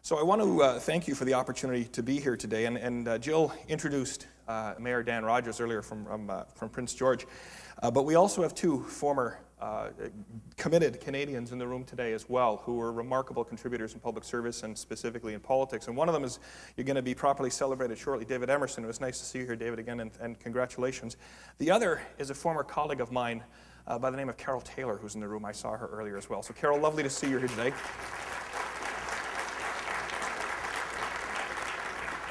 So I want to thank you for the opportunity to be here today. And Jill introduced Mayor Dan Rogers earlier from Prince George. But we also have two former committed Canadians in the room today as well, who were remarkable contributors in public service and specifically in politics. And one of them is, you're going to be properly celebrated shortly, David Emerson. It was nice to see you here, David, again, and congratulations. The other is a former colleague of mine by the name of Carol Taylor, who's in the room. I saw her earlier as well. So Carol, lovely to see you here today.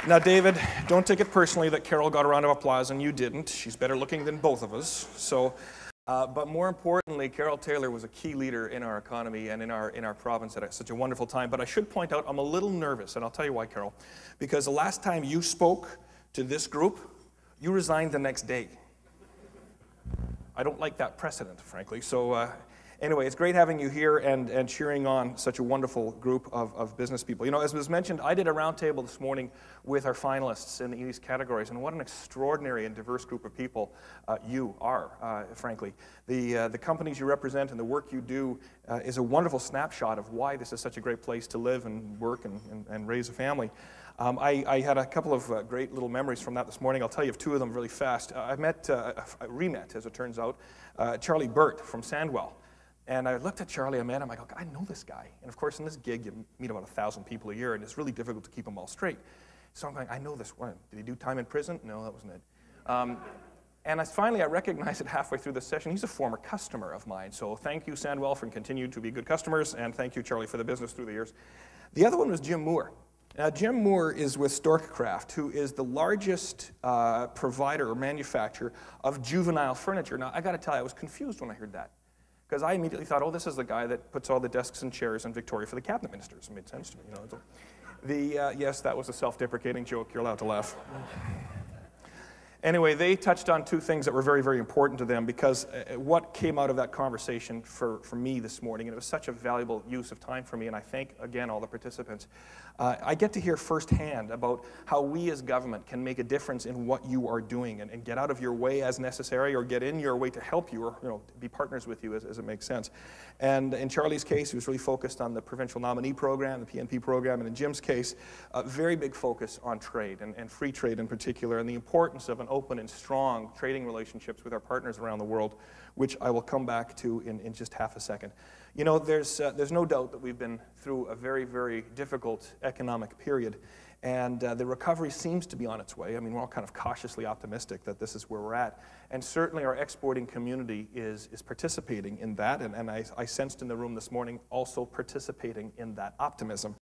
Now, David, don't take it personally that Carol got a round of applause and you didn't. She's better looking than both of us. So, but more importantly, Carol Taylor was a key leader in our economy and in our province at such a wonderful time. But I should point out, I'm a little nervous, and I'll tell you why, Carol. Because the last time you spoke to this group, you resigned the next day. I don't like that precedent, frankly. So anyway, it's great having you here and cheering on such a wonderful group of business people. You know, as was mentioned, I did a roundtable this morning with our finalists in these categories, and what an extraordinary and diverse group of people you are, frankly. The companies you represent and the work you do is a wonderful snapshot of why this is such a great place to live and work and raise a family. I had a couple of great little memories from that this morning. I'll tell you of two of them really fast. I re-met, as it turns out, Charlie Burt from Sandwell. And I looked at Charlie, I met him, I go, I know this guy. And of course, in this gig, you meet about 1,000 people a year, and it's really difficult to keep them all straight. So I'm going, I know this one. Did he do time in prison? No, that wasn't it. And finally, I recognized it halfway through the session. He's a former customer of mine. So thank you, Sandwell, for continuing to be good customers, and thank you, Charlie, for the business through the years. The other one was Jim Moore. Now, Jim Moore is with Storkcraft, who is the largest provider or manufacturer of juvenile furniture. Now, I got to tell you, I was confused when I heard that, because I immediately thought, oh, this is the guy that puts all the desks and chairs in Victoria for the cabinet ministers. It made sense to me. You know, yes, that was a self-deprecating joke. You're allowed to laugh. Anyway, they touched on two things that were very, very important to them, because what came out of that conversation for me this morning, and it was such a valuable use of time for me, and I thank, again, all the participants. I get to hear firsthand about how we as government can make a difference in what you are doing and get out of your way as necessary, or get in your way to help you, or be partners with you as it makes sense. And in Charlie's case, he was really focused on the provincial nominee program, the PNP program, and in Jim's case, a very big focus on trade, and free trade in particular, and the importance of an open and strong trading relationships with our partners around the world, which I will come back to in just half a second. You know, there's no doubt that we've been through a very, very difficult economic period, and the recovery seems to be on its way. I mean, we're all kind of cautiously optimistic that this is where we're at, and certainly our exporting community is participating in that, and I sensed in the room this morning also participating in that optimism.